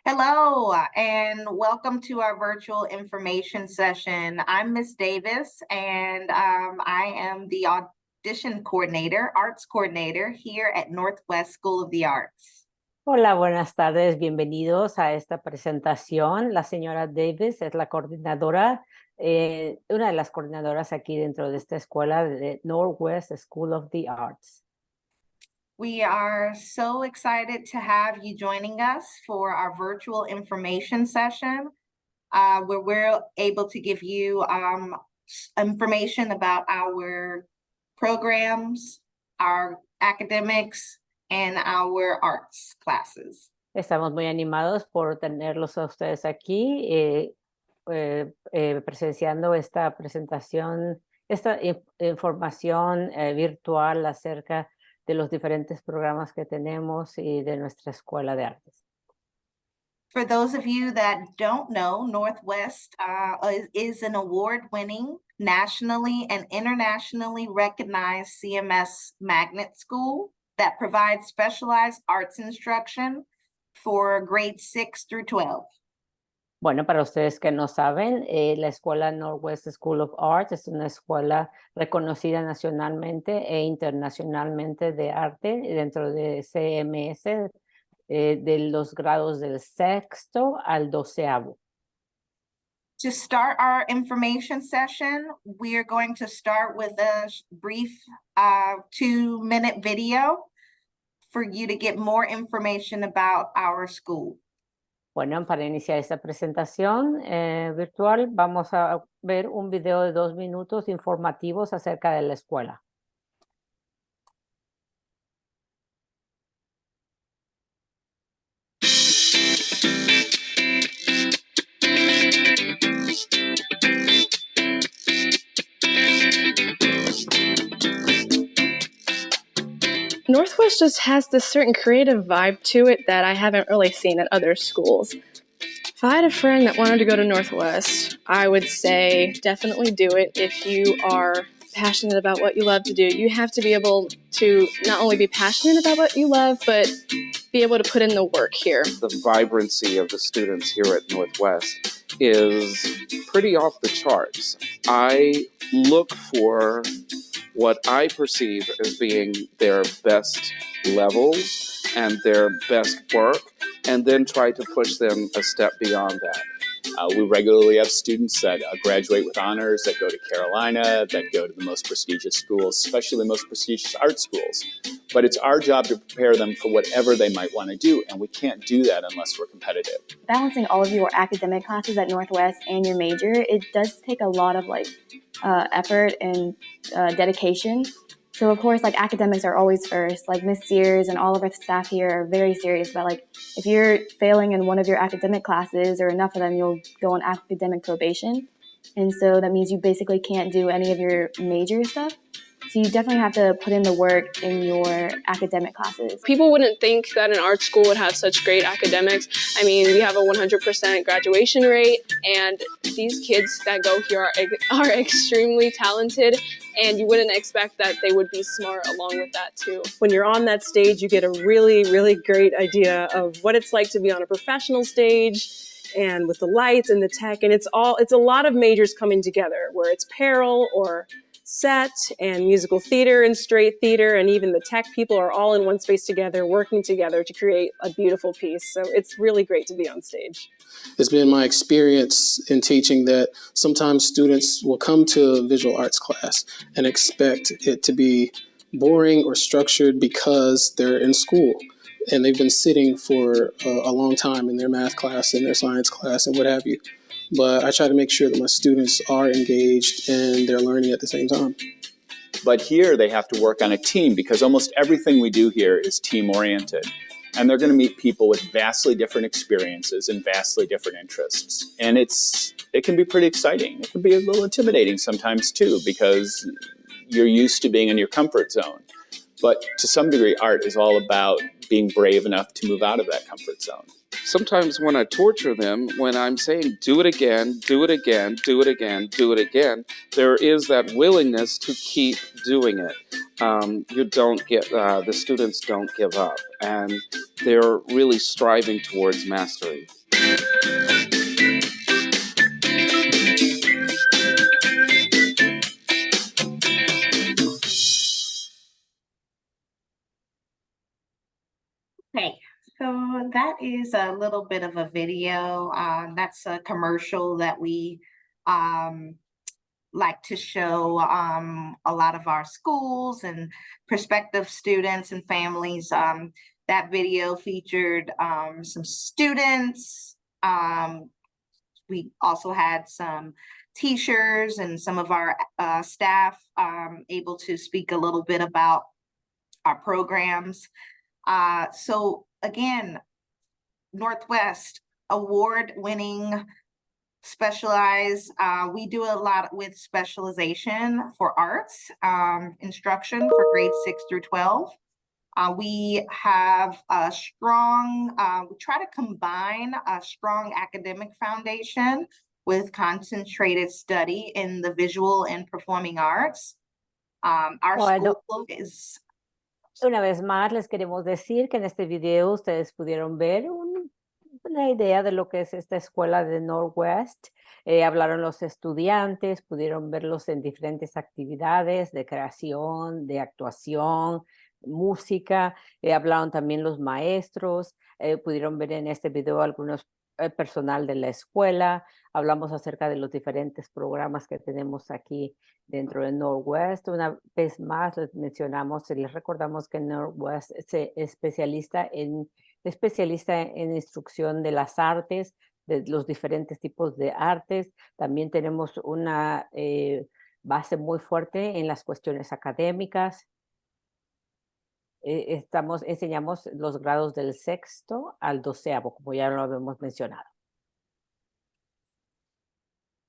Hello, and welcome to our virtual information session. I'm Miss Davis, and I am the audition coordinator, arts coordinator here at Northwest School of the Arts. Hola, buenas tardes, bienvenidos a esta presentación. La señora Davis es la coordinadora, una de las coordinadoras aquí dentro de esta escuela de Northwest School of the Arts. We are so excited to have you joining us for our virtual information session, where we're able to give you information about our programs, our academics, and our arts classes. Estamos muy animados por tenerlos a ustedes aquí, presenciando esta presentación, esta información virtual acerca de los diferentes programas que tenemos y de nuestra escuela de artes. For those of you that don't know, Northwest is an award-winning, nationally and internationally recognized CMS magnet school that provides specialized arts instruction for grades 6 through 12. Bueno, para ustedes que no saben, la escuela Northwest School of Arts es una escuela reconocida nacionalmente e internacionalmente de arte dentro de CMS, de los grados del 6º al 12º. To start our information session, we are going to start with a brief 2-minute video for you to get more information about our school. Bueno, para iniciar esta presentación virtual, vamos a ver un video de 2 minutos informativos acerca de la escuela. Northwest just has this certain creative vibe to it that I haven't really seen at other schools. If I had a friend that wanted to go to Northwest, I would say definitely do it if you are passionate about what you love to do. You have to be able to not only be passionate about what you love, but be able to put in the work here. The vibrancy of the students here at Northwest is pretty off the charts. I look for what I perceive as being their best levels and their best work, and then try to push them a step beyond that. We regularly have students that graduate with honors, that go to Carolina, that go to the most prestigious schools, especially the most prestigious art schools. But it's our job to prepare them for whatever they might want to do, and we can't do that unless we're competitive. Balancing all of your academic classes at Northwest and your major, it does take a lot of effort and dedication. So of course, academics are always first. Miss Sears and all of our staff here are very serious about if you're failing in one of your academic classes or enough of them, you'll go on academic probation. And so that means you basically can't do any of your major stuff. So you definitely have to put in the work in your academic classes. People wouldn't think that an art school would have such great academics. I mean, we have a 100% graduation rate, and these kids that go here are extremely talented, and you wouldn't expect that they would be smart along with that too. When you're on that stage, you get a really, really great idea of what it's like to be on a professional stage, and with the lights and the tech, and it's a lot of majors coming together, where it's peril or set and musical theater and straight theater, and even the tech people are all in one space together, working together to create a beautiful piece. So it's really great to be on stage. It's been my experience in teaching that sometimes students will come to a visual arts class and expect it to be boring or structured because they're in school and they've been sitting for a long time in their math class and their science class and what have you. But I try to make sure that my students are engaged and they're learning at the same time. But here they have to work on a team, because almost everything we do here is team-oriented. And they're going to meet people with vastly different experiences and vastly different interests. And it can be pretty exciting. It can be a little intimidating sometimes too, because you're used to being in your comfort zone. But to some degree, art is all about being brave enough to move out of that comfort zone. Sometimes when I torture them, when I'm saying do it again, do it again, do it again, do it again, there is that willingness to keep doing it. you don't get the students don't give up, and they're really striving towards mastery. Okay, so that is a little bit of a video. That's a commercial that we like to show a lot of our schools and prospective students and families. That video featured some students. We also had some teachers and some of our staff able to speak a little bit about our programs. So again, Northwest award-winning specialized, we do a lot with specialization for arts instruction for grades 6 through 12. We have a strong, we try to combine a strong academic foundation with concentrated study in the visual and performing arts. Our Bueno, school is una vez más les queremos decir que en este video ustedes pudieron ver una idea de lo que es esta escuela de Northwest. Hablaron los estudiantes, pudieron verlos en diferentes actividades de creación, de actuación, música. Hablaron también los maestros. Pudieron ver en este video algunos personal de la escuela. Hablamos acerca de los diferentes programas que tenemos aquí dentro de Northwest. Una vez más les mencionamos y les recordamos que Northwest es especialista en instrucción de las artes, de los diferentes tipos de artes. También tenemos una base muy fuerte en las cuestiones académicas. Enseñamos los grados del 6º al 12º, como ya lo habíamos mencionado.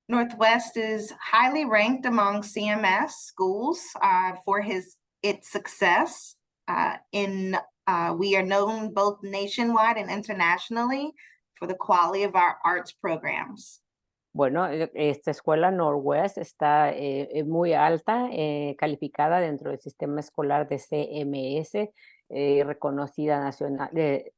Northwest is highly ranked among CMS schools for its success. We are known both nationwide and internationally for the quality of our arts programs. Bueno, esta escuela Northwest está muy alta, calificada dentro del sistema escolar de CMS, reconocida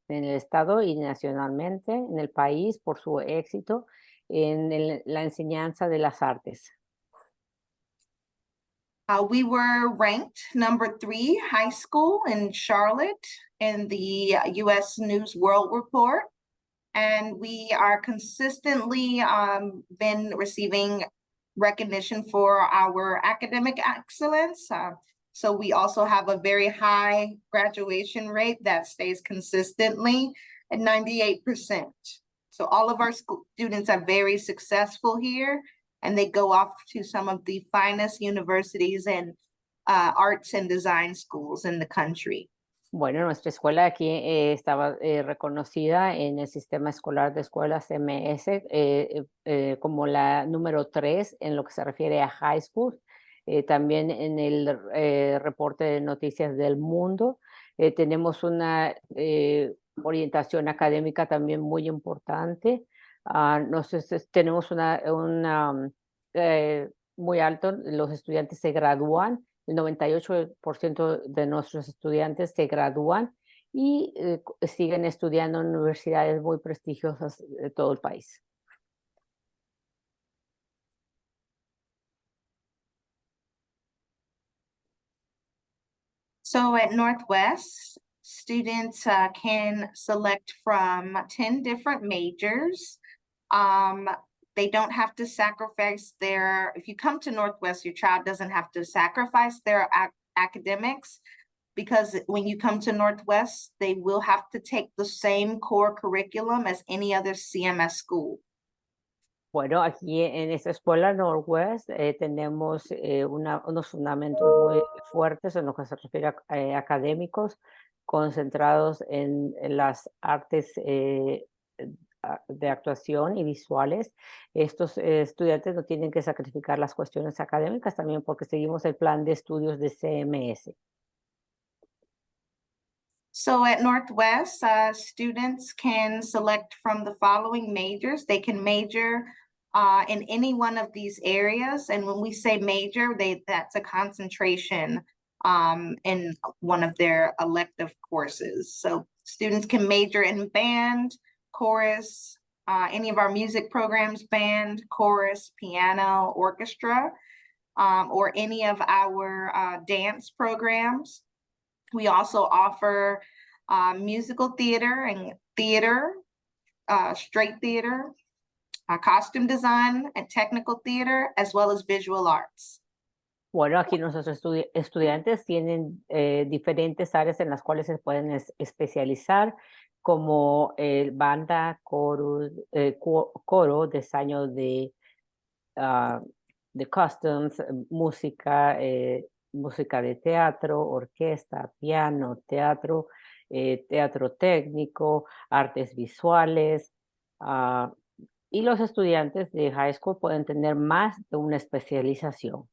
en el estado y nacionalmente en el país por su éxito en la enseñanza de las artes. We were ranked number 3 high school in Charlotte in the U.S. News World Report. And we are consistently been receiving recognition for our academic excellence. So we also have a very high graduation rate that stays consistently at 98%. So all of our students are very successful here, and they go off to some of the finest universities and arts and design schools in the country. Bueno, nuestra escuela aquí estaba reconocida en el sistema escolar de escuelas CMS como la número 3 en lo que se refiere a high school. También en el reporte de noticias del mundo tenemos una orientación académica también muy importante. Tenemos muy alto, los estudiantes se gradúan. El 98% de nuestros estudiantes se gradúan y siguen estudiando en universidades muy prestigiosas de todo el país. So at Northwest, students can select from 10 different majors. They don't have to sacrifice if you come to Northwest, your child doesn't have to sacrifice their academics, because when you come to Northwest, they will have to take the same core curriculum as any other CMS school. Bueno, aquí en esta escuela Northwest tenemos unos fundamentos muy fuertes en lo que se refiere a académicos, concentrados en las artes de actuación y visuales. Estos estudiantes no tienen que sacrificar las cuestiones académicas también porque seguimos el plan de estudios de CMS. So at Northwest, students can select from the following majors. They can major in any one of these areas. And when we say major, that's a concentration in one of their elective courses. So students can major in band, chorus, any of our music programs, band, chorus, piano, orchestra, or any of our dance programs. We also offer musical theater and theater, straight theater, costume design and technical theater, as well as visual arts. Bueno, aquí nuestros estudiantes tienen diferentes áreas en las cuales se pueden especializar, como banda, coro, diseño de costumes, música, música de teatro, orquesta, piano, teatro, teatro técnico, artes visuales. Y los estudiantes de high school pueden tener más de una especialización.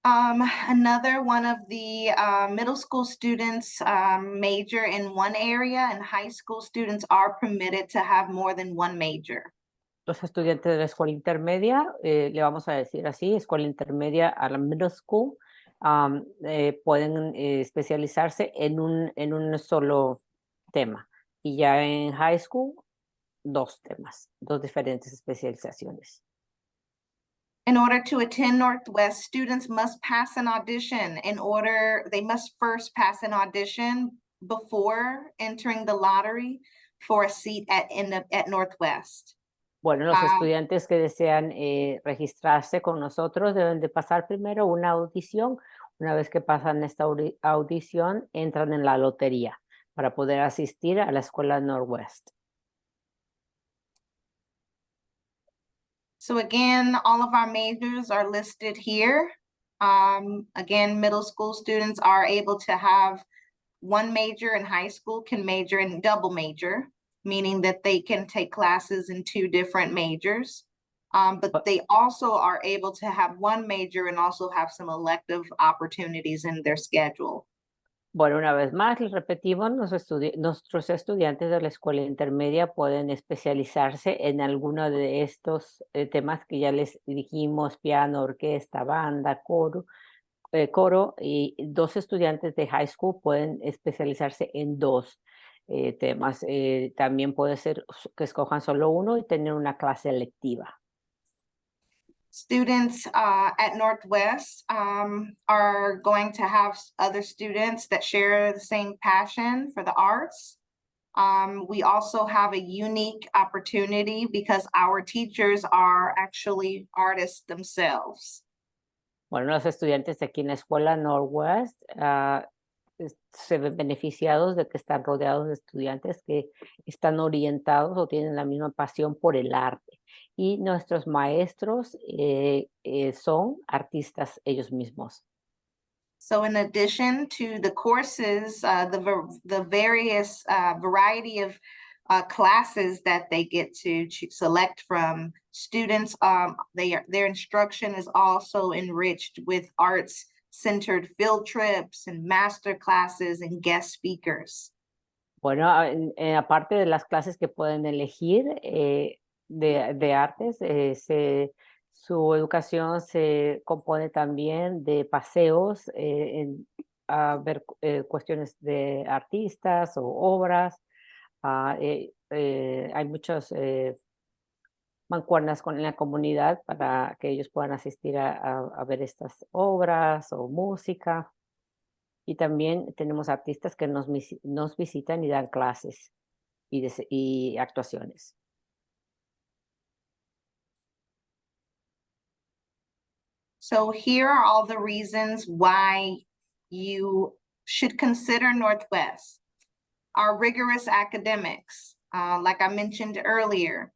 Another one of the middle school students major in one area, and high school students are permitted to have more than one major. Los estudiantes de la escuela intermedia, le vamos a decir así, escuela intermedia a la middle school, pueden especializarse en un solo tema. Y ya en high school, dos temas, dos diferentes especializaciones. In order to attend Northwest, students must pass an audition. They must first pass an audition before entering the lottery for a seat at Northwest. Bueno, los estudiantes que desean registrarse con nosotros deben de pasar primero una audición. Una vez que pasan esta audición, entran en la lotería para poder asistir a la escuela Northwest. So again, all of our majors are listed here. Again, middle school students are able to have one major, and high school can major in double major, meaning that they can take classes in two different majors. But they also are able to have one major and also have some elective opportunities in their schedule. Bueno, una vez más, les repetimos, nuestros estudiantes de la escuela intermedia pueden especializarse en alguno de estos temas que ya les dijimos: piano, orquesta, banda, coro, y dos estudiantes de high school pueden especializarse en dos temas. También puede ser que escojan solo uno y tener una clase electiva. Students at Northwest are going to have other students that share the same passion for the arts. We also have a unique opportunity because our teachers are actually artists themselves. Bueno, los estudiantes aquí en la escuela Northwest se ven beneficiados de que están rodeados de estudiantes que están orientados o tienen la misma pasión por el arte. Y nuestros maestros son artistas ellos mismos. So in addition to the courses, the various variety of classes that they get to select from, students, their instruction is also enriched with arts-centered field trips and master classes and guest speakers. Bueno, aparte de las clases que pueden elegir de artes, su educación se compone también de paseos a ver cuestiones de artistas o obras. Hay muchas mancuernas en la comunidad para que ellos puedan asistir a ver estas obras o música. Y también tenemos artistas que nos visitan y dan clases y actuaciones. So here are all the reasons why you should consider Northwest. Our rigorous academics, like I mentioned earlier,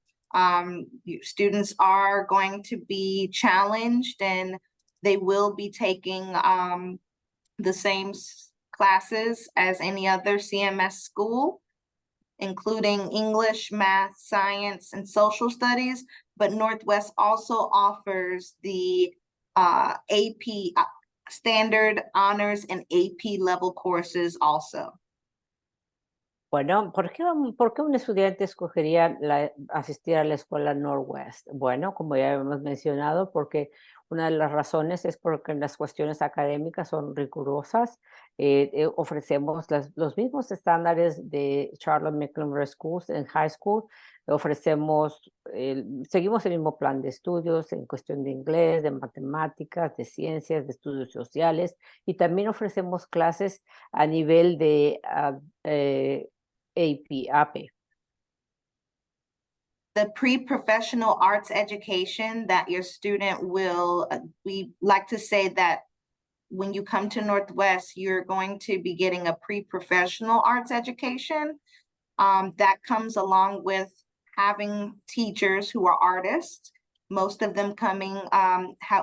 students are going to be challenged and they will be taking the same classes as any other CMS school, including English, math, science, and social studies. But Northwest also offers the AP standard honors and AP level courses also. Bueno, ¿por qué un estudiante escogería asistir a la escuela Northwest? Bueno, como ya hemos mencionado, porque una de las razones es porque las cuestiones académicas son rigurosas. Ofrecemos los mismos estándares de Charlotte Mecklenburg Schools en high school. Seguimos el mismo plan de estudios en cuestión de inglés, de matemáticas, de ciencias, de estudios sociales, y también ofrecemos clases a nivel de AP. The pre-professional arts education that your student will, we like to say that when you come to Northwest, you're going to be getting a pre-professional arts education. That comes along with having teachers who are artists, most of them coming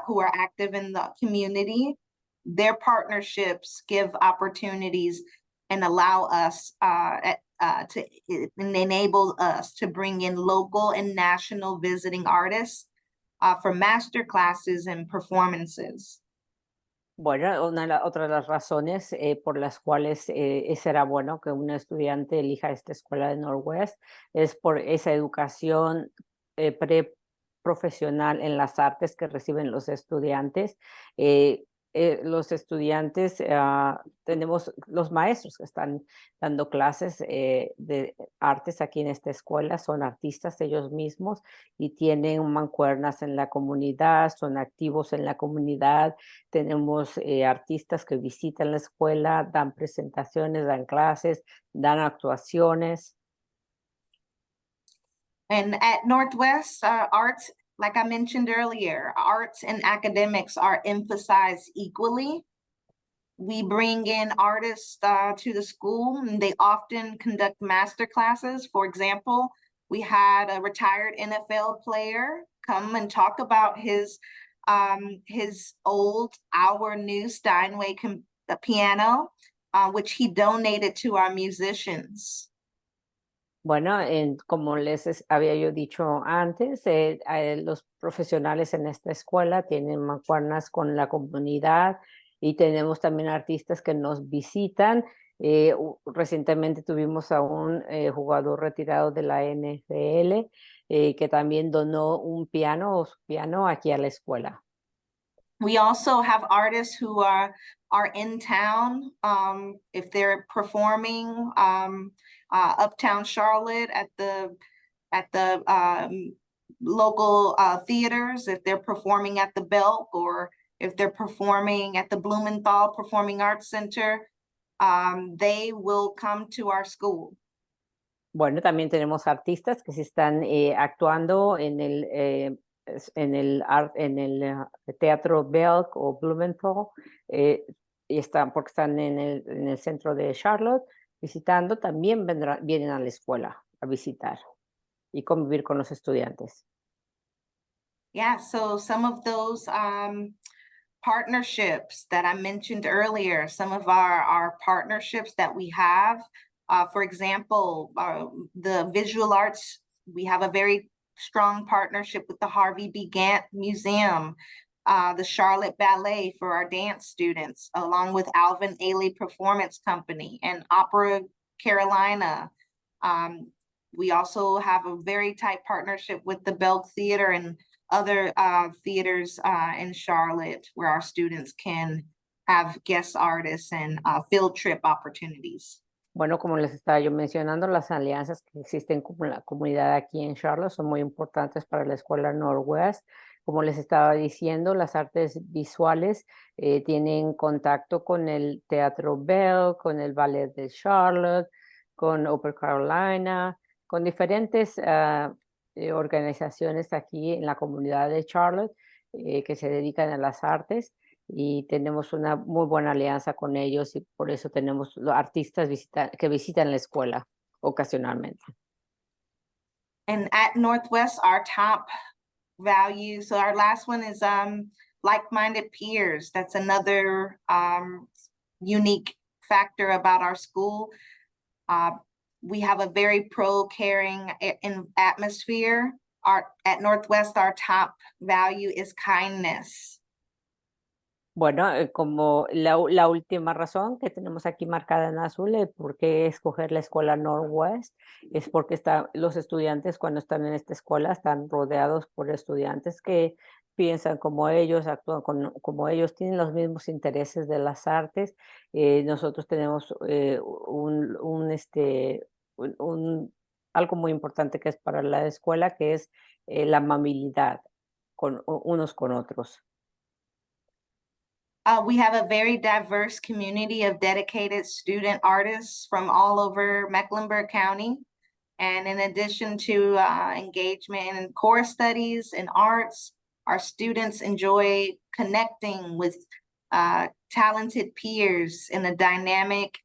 who are active in the community. Their partnerships give opportunities and allow us it enables us to bring in local and national visiting artists for master classes and performances. Bueno, otra de las razones por las cuales será bueno que un estudiante elija esta escuela de Northwest es por esa educación pre-profesional en las artes que reciben los estudiantes. Los estudiantes, tenemos los maestros que están dando clases de artes aquí en esta escuela, son artistas ellos mismos y tienen mancuernas en la comunidad, son activos en la comunidad. Tenemos artistas que visitan la escuela, dan presentaciones, dan clases, dan actuaciones. And at Northwest, arts, like I mentioned earlier, arts and academics are emphasized equally. We bring in artists to the school, and they often conduct master classes. For example, we had a retired NFL player come and talk about his old, our new Steinway piano, which he donated to our musicians. Bueno, como les había yo dicho antes, los profesionales en esta escuela tienen mancuernas con la comunidad y tenemos también artistas que nos visitan. Recientemente tuvimos a un jugador retirado de la NFL que también donó un piano o su piano aquí a la escuela. We also have artists who are in town if they're performing uptown Charlotte at the local theaters, if they're performing at the Belk or if they're performing at the Blumenthal Performing Arts Center, they will come to our school. Bueno, también tenemos artistas que se están actuando en el Teatro Belk o Blumenthal, y porque están en el centro de Charlotte visitando, también vienen a la escuela a visitar y convivir con los estudiantes. Yeah, so some of those partnerships that I mentioned earlier, some of our partnerships that we have, for example, the visual arts, we have a very strong partnership with the Harvey B. Gantt Museum, the Charlotte Ballet for our dance students, along with Alvin Ailey Performance Company and Opera Carolina. We also have a very tight partnership with the Belk Theater and other theaters in Charlotte where our students can have guest artists and field trip opportunities. Bueno, como les estaba yo mencionando, las alianzas que existen con la comunidad aquí en Charlotte son muy importantes para la escuela Northwest. Como les estaba diciendo, las artes visuales tienen contacto con el Teatro Bell, con el Ballet de Charlotte, con Opera Carolina, con diferentes organizaciones aquí en la comunidad de Charlotte que se dedican a las artes. Y tenemos una muy buena alianza con ellos y por eso tenemos los artistas que visitan la escuela ocasionalmente. And at Northwest, our top value, so our last one is like-minded peers. That's another unique factor about our school. We have a very pro-caring atmosphere. At Northwest, our top value is kindness. Bueno, como la última razón que tenemos aquí marcada en azul, por qué escoger la escuela Northwest, es porque los estudiantes cuando están en esta escuela están rodeados por estudiantes que piensan como ellos, actúan como ellos, tienen los mismos intereses de las artes. Nosotros tenemos algo muy importante que es para la escuela, que es la amabilidad unos con otros. We have a very diverse community of dedicated student artists from all over Mecklenburg County. And in addition to engagement in core studies and arts, our students enjoy connecting with talented peers in a dynamic,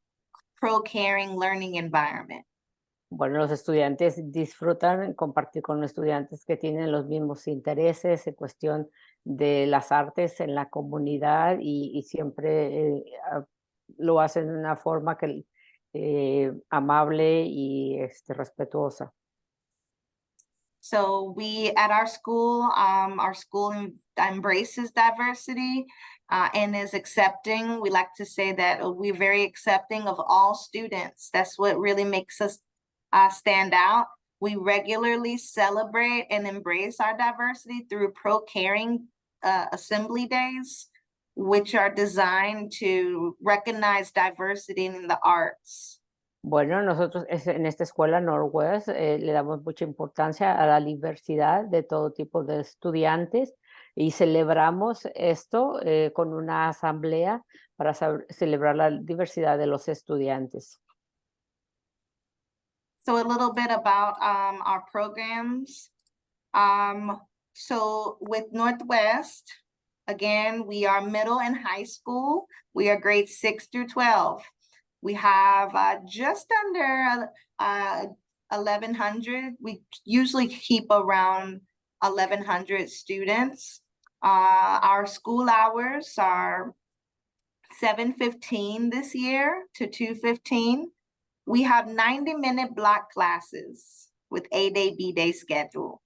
pro-caring learning environment. Bueno, los estudiantes disfrutan compartir con estudiantes que tienen los mismos intereses en cuestión de las artes en la comunidad y siempre lo hacen de una forma amable y respetuosa. So we, at our school embraces diversity and is accepting. We like to say that we're very accepting of all students. That's what really makes us stand out. We regularly celebrate and embrace our diversity through pro-caring assembly days, which are designed to recognize diversity in the arts. Bueno, nosotros en esta escuela Northwest le damos mucha importancia a la diversidad de todo tipo de estudiantes y celebramos esto con una asamblea para celebrar la diversidad de los estudiantes. So a little bit about our programs. So with Northwest, again, we are middle and high school. We are grades 6 through 12. We have just under 1,100. We usually keep around 1,100 students. Our school hours are 7:15 this year to 2:15. We have 90-minute block classes with A-Day, B-Day schedule.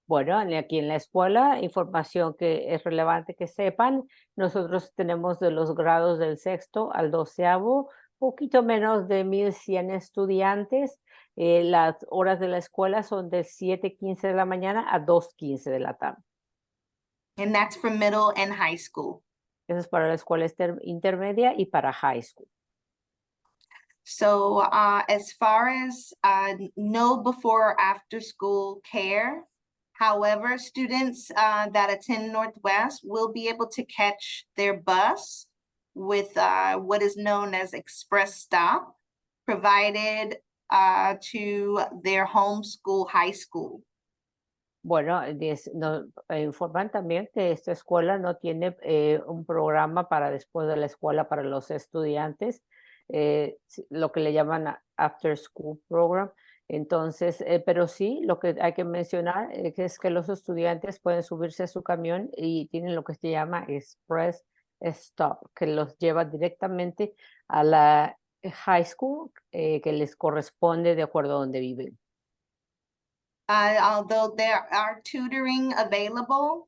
Bueno, aquí en la escuela, información que es relevante que sepan, nosotros tenemos de los grados del 6º al 12º, poquito menos de 1,100 estudiantes. Las horas de la escuela son de 7:15 de la mañana a 2:15 de la tarde. And that's for middle and high school. Eso es para la escuela intermedia y para high school. So as far as no before or after school care, however, students that attend Northwest will be able to catch their bus with what is known as Express Stop, provided to their home school high school. Bueno, nos informan también que esta escuela no tiene un programa para después de la escuela para los estudiantes, lo que le llaman After School Program. Entonces, pero sí, lo que hay que mencionar es que los estudiantes pueden subirse a su camión y tienen lo que se llama Express Stop, que los lleva directamente a la high school que les corresponde de acuerdo a donde viven. Although there are tutoring available,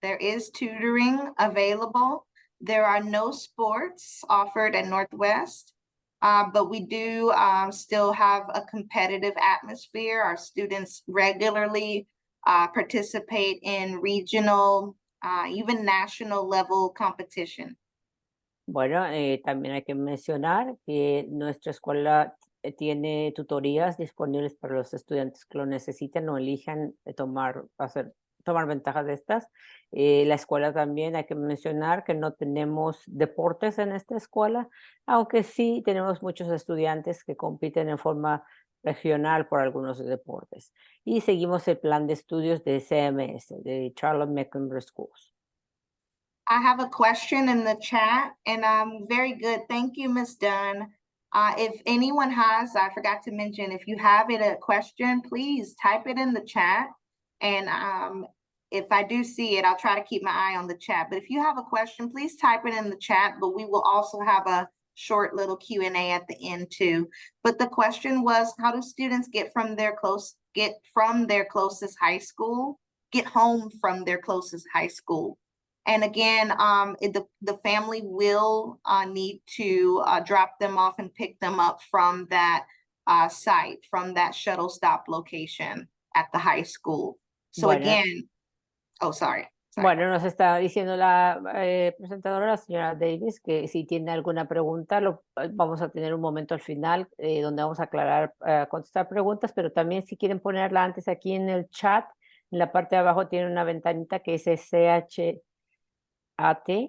there is tutoring available. There are no sports offered at Northwest, but we do still have a competitive atmosphere. Our students regularly participate in regional, even national level competition. Bueno, también hay que mencionar que nuestra escuela tiene tutorías disponibles para los estudiantes que lo necesiten o elijan tomar ventaja de estas. La escuela también hay que mencionar que no tenemos deportes en esta escuela, aunque sí tenemos muchos estudiantes que compiten en forma regional por algunos deportes. Y seguimos el plan de estudios de CMS, de Charlotte Mecklenburg Schools. I have a question in the chat, and very good. Thank you, Ms. Dunn. If anyone has, I forgot to mention, if you have a question, please type it in the chat. And if I do see it, I'll try to keep my eye on the chat. But if you have a question, please type it in the chat, but we will also have a short little Q&A at the end too. But the question was, how do students get home from their closest high school? And again, the family will need to drop them off and pick them up from that site, from that shuttle stop location at the high school. So Bueno. again, Oh, sorry. Bueno, nos está diciendo la presentadora, la señora Davis, que si tiene alguna pregunta, vamos a tener un momento al final donde vamos a aclarar, contestar preguntas, pero también si quieren ponerla antes aquí en el chat, en la parte de abajo tiene una ventanita que dice CHAT,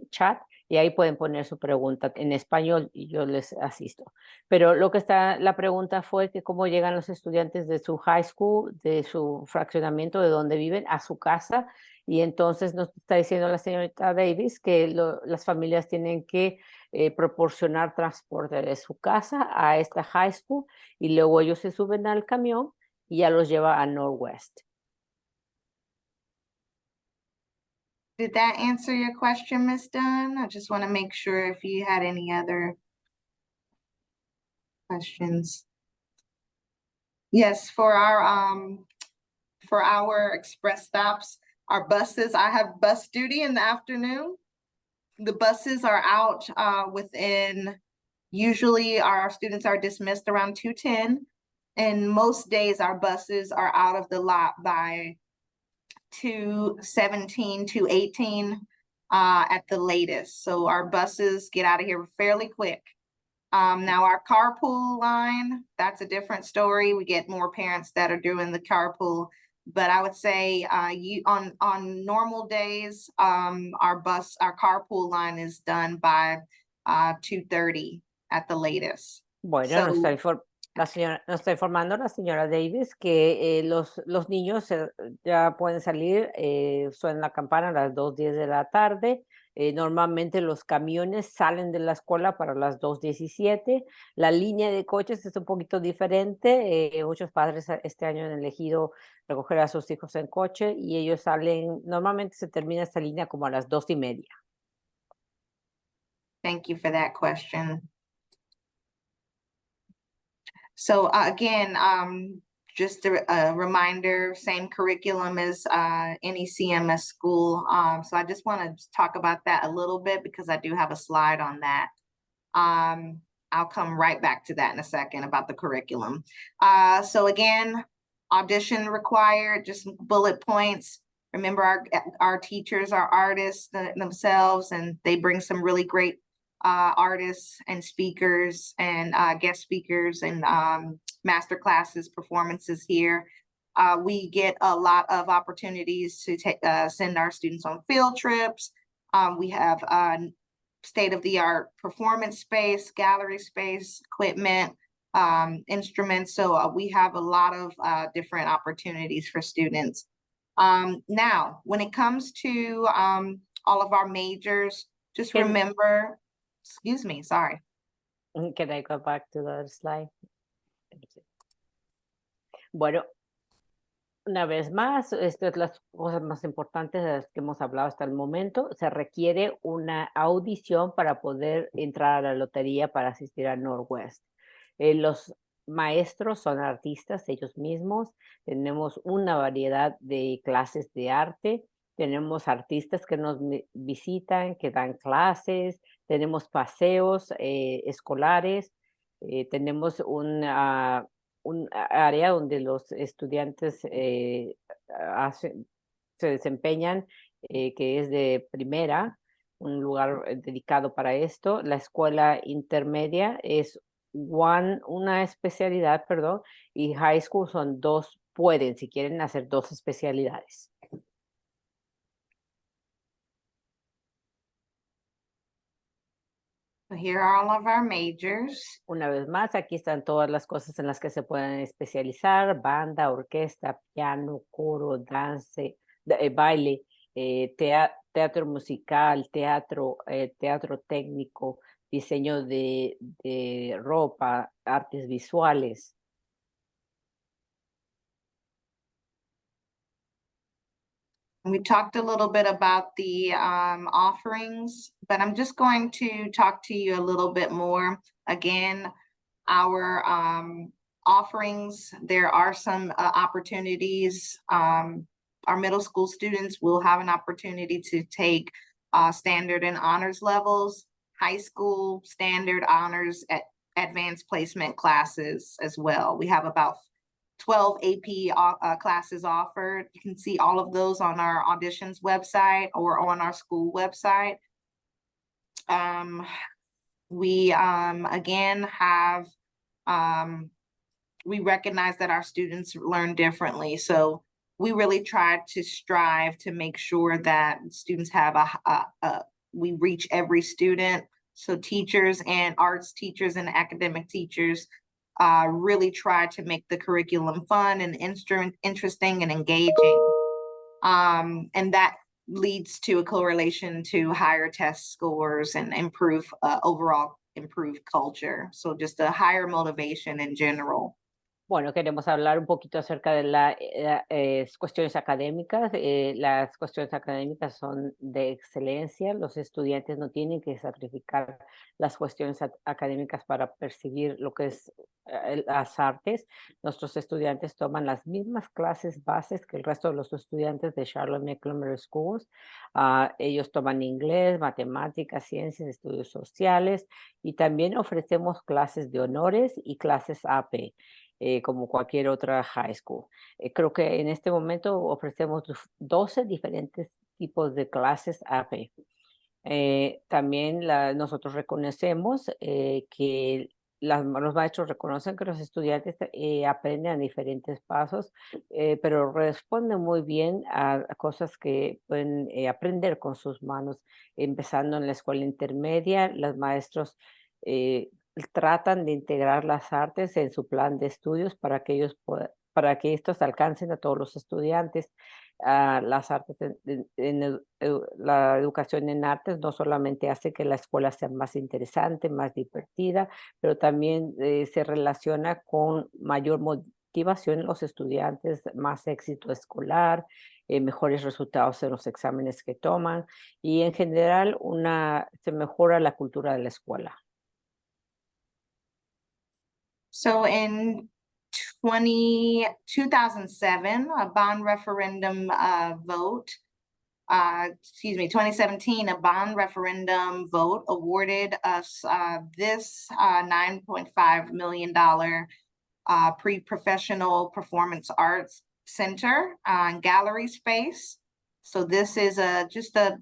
chat, y ahí pueden poner su pregunta en español y yo les asisto. Pero la pregunta fue que cómo llegan los estudiantes de su high school, de su fraccionamiento, de donde viven, a su casa. Y entonces nos está diciendo la señorita Davis que las familias tienen que proporcionar transporte de su casa a esta high school y luego ellos se suben al camión y ya los lleva a Northwest. Did that answer your question, Ms. Dunn? I just want to make sure if you had any other questions. Yes, for our express stops, our buses, I have bus duty in the afternoon. The buses are out usually our students are dismissed around 2:10. And most days our buses are out of the lot by 2:17, 2:18 at the latest. So our buses get out of here fairly quick. Now our carpool line, that's a different story. We get more parents that are doing the carpool, but I would say on normal days, our carpool line is done by 2:30 at the latest. Bueno, nos está informando la señora Davis que los niños ya pueden salir, suena la campana a las 2:10 de la tarde. Normalmente los camiones salen de la escuela para las 2:17. La línea de coches es un poquito diferente. Muchos padres este año han elegido recoger a sus hijos en coche y ellos salen, normalmente se termina esta línea como a las 2:30. Thank you for that question. So again, just a reminder, same curriculum as any CMS school. So I just want to talk about that a little bit because I do have a slide on that. I'll come right back to that in a second about the curriculum. So again, audition required, just bullet points. Remember our teachers are artists themselves, and they bring some really great artists and speakers and guest speakers and master classes performances here. We get a lot of opportunities to send our students on field trips. We have state-of-the-art performance space, gallery space, equipment, instruments. So we have a lot of different opportunities for students. Now, when it comes to all of our majors, just remember, excuse me, sorry. Can I go back to the slide? Bueno, una vez más, esta es las cosas más importantes de las que hemos hablado hasta el momento. Se requiere una audición para poder entrar a la lotería para asistir a Northwest. Los maestros son artistas ellos mismos. Tenemos una variedad de clases de arte. Tenemos artistas que nos visitan, que dan clases. Tenemos paseos escolares. Tenemos un área donde los estudiantes se desempeñan, que es de primera, un lugar dedicado para esto. La escuela intermedia es una especialidad, perdón, y high school son dos, pueden, si quieren, hacer dos especialidades. Here are all of our majors. Una vez más, aquí están todas las cosas en las que se pueden especializar: banda, orquesta, piano, coro, dance, baile, teatro musical, teatro técnico, diseño de ropa, artes visuales. We talked a little bit about the offerings, but I'm just going to talk to you a little bit more. Again, our offerings, there are some opportunities. Our middle school students will have an opportunity to take standard and honors levels, high school standard honors, at advanced placement classes as well. We have about 12 AP classes offered. You can see all of those on our auditions website or on our school website. We again have, we recognize that our students learn differently. So we really try to strive to make sure that students have we reach every student. So teachers and arts teachers and academic teachers really try to make the curriculum fun and interesting and engaging. And that leads to a correlation to higher test scores and overall improved culture. So just a higher motivation in general. Bueno, queremos hablar un poquito acerca de las cuestiones académicas. Las cuestiones académicas son de excelencia. Los estudiantes no tienen que sacrificar las cuestiones académicas para percibir lo que es las artes. Nuestros estudiantes toman las mismas clases bases que el resto de los estudiantes de Charlotte Mecklenburg Schools. Ellos toman inglés, matemáticas, ciencias, estudios sociales, y también ofrecemos clases de honores y clases AP. Como cualquier otra high school. Creo que en este momento ofrecemos 12 diferentes tipos de clases AP. También nosotros reconocemos que los maestros reconocen que los estudiantes aprenden a diferentes pasos, pero responden muy bien a cosas que pueden aprender con sus manos. Empezando en la escuela intermedia, los maestros tratan de integrar las artes en su plan de estudios para que para que estos alcancen a todos los estudiantes. Las artes, la educación en artes no solamente hace que la escuela sea más interesante, más divertida, pero también se relaciona con mayor motivación en los estudiantes, más éxito escolar, mejores resultados en los exámenes que toman, y en general se mejora la cultura de la escuela. So in 2007, a bond referendum 2017, a bond referendum vote awarded us this $9.5 million pre-professional performance arts center and gallery space. So this is just a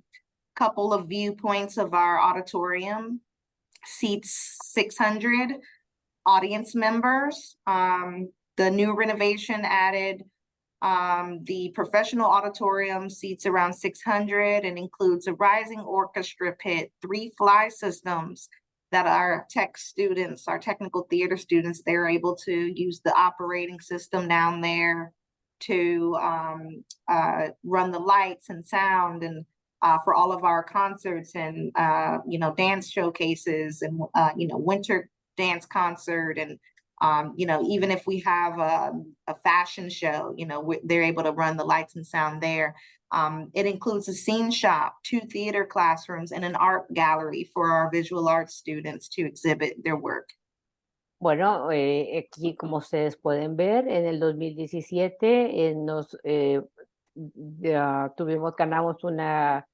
couple of viewpoints of our auditorium. Seats 600 audience members. The new renovation added the professional auditorium seats around 600 and includes a rising orchestra pit, 3 fly systems that our technical theater students, they're able to use the operating system down there to run the lights and sound, and for all of our concerts and dance showcases and winter dance concert, and even if we have a fashion show, they're able to run the lights and sound there. It includes a scene shop, 2 theater classrooms, and an art gallery for our visual arts students to exhibit their work. Bueno, aquí como ustedes pueden ver, en el 2017 ganamos una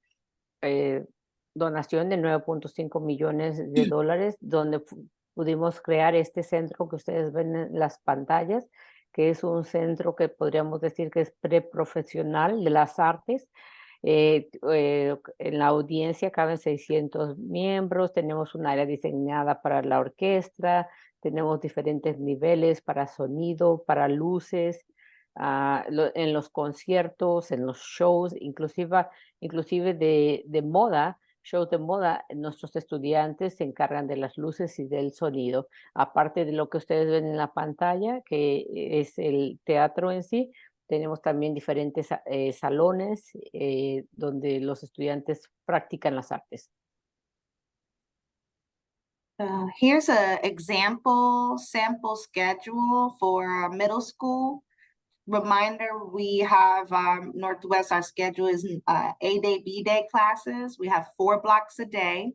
donación de $9.5 millones, donde pudimos crear este centro que ustedes ven en las pantallas, que es un centro que podríamos decir que es preprofesional de las artes. En la audiencia caben 600 miembros, tenemos un área diseñada para la orquesta, tenemos diferentes niveles para sonido, para luces, en los conciertos, en los shows, inclusive de moda. Shows de moda, nuestros estudiantes se encargan de las luces y del sonido. Aparte de lo que ustedes ven en la pantalla, que es el teatro en sí, tenemos también diferentes salones donde los estudiantes practican las artes. Here's an example sample schedule for middle school. Reminder, we have Northwest, our schedule is A-Day, B-Day classes. We have 4 blocks a day,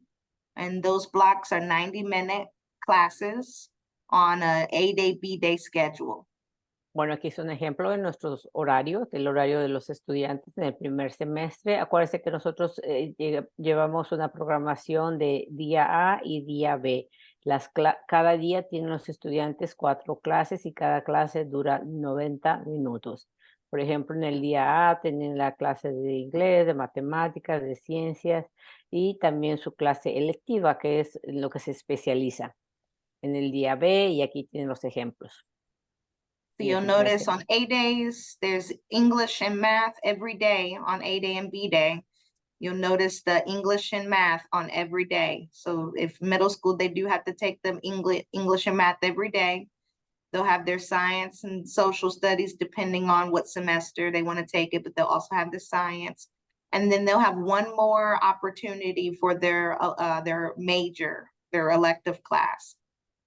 and those blocks are 90-minute classes on a A-Day, B-Day schedule. Bueno, aquí es un ejemplo de nuestros horarios, del horario de los estudiantes en el primer semestre. Acuérdense que nosotros llevamos una programación de día A y día B. Cada día tienen los estudiantes 4 clases y cada clase dura 90 minutos. Por ejemplo, en el día A tienen la clase de inglés, de matemáticas, de ciencias y también su clase electiva, que es lo que se especializa. En el día B, y aquí tienen los ejemplos. So Y you'll aquí notice aparece. on A days, there's English and math every day on A day and B day. You'll notice the English and math on every day. So if middle school, they do have to take them English and math every day. They'll have their science and social studies depending on what semester they want to take it, but they'll also have the science. And then they'll have one more opportunity for their major, their elective class.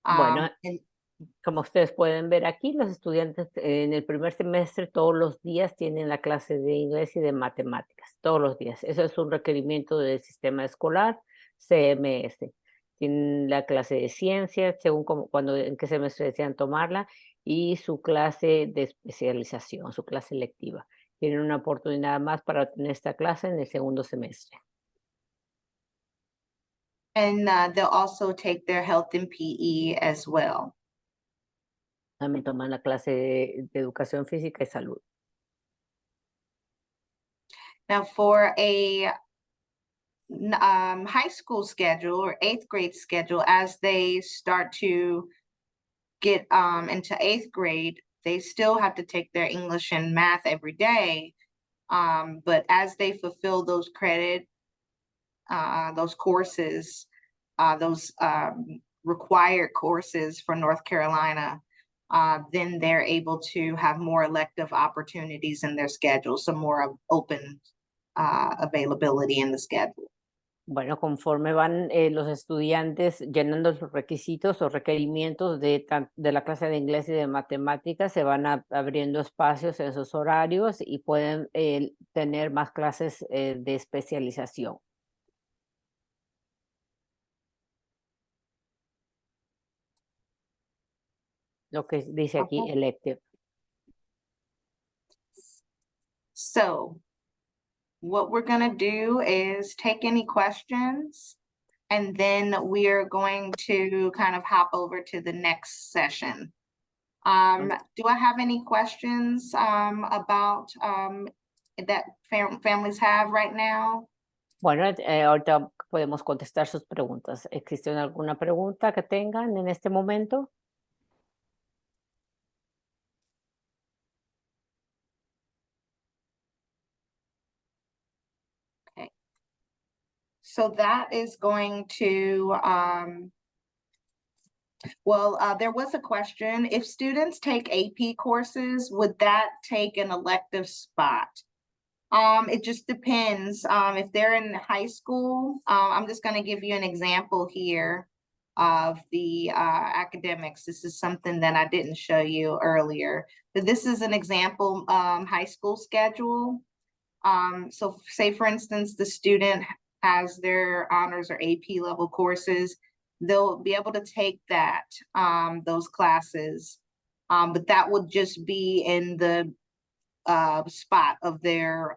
Bueno, And como ustedes pueden ver aquí, los estudiantes en el primer semestre todos los días tienen la clase de inglés y de matemáticas, todos los días. Eso es un requerimiento del sistema escolar CMS. Tienen la clase de ciencias, según en qué semestre desean tomarla, y su clase de especialización, su clase electiva. Tienen una oportunidad más para tener esta clase en el segundo semestre. they'll also take their health and PE as well. También toman la clase de educación física y salud. Now for a high school schedule or 8th grade schedule, as they start to get into 8th grade, they still have to take their English and math every day. But as they fulfill those those courses, those required courses for North Carolina, then they're able to have more elective opportunities in their schedule, some more open availability in the schedule. Bueno, conforme van los estudiantes llenando los requisitos o requerimientos de la clase de inglés y de matemáticas, se van abriendo espacios en esos horarios y pueden tener más clases de especialización. Lo que dice aquí, Okay. elective. So what we're going to do is take any questions, and then we are going to kind of hop over to the next session. Do I have any questions about that families have right now? Bueno, ahorita podemos contestar sus preguntas. ¿Existe alguna pregunta que tengan en este momento? Okay. So that is going to, there was a question. If students take AP courses, would that take an elective spot? It just depends. If they're in high school, I'm just going to give you an example here of the academics. This is something that I didn't show you earlier. But this is an example high school schedule. So say, for instance, the student has their honors or AP level courses. They'll be able to take that, those classes, but that would just be in the spot of their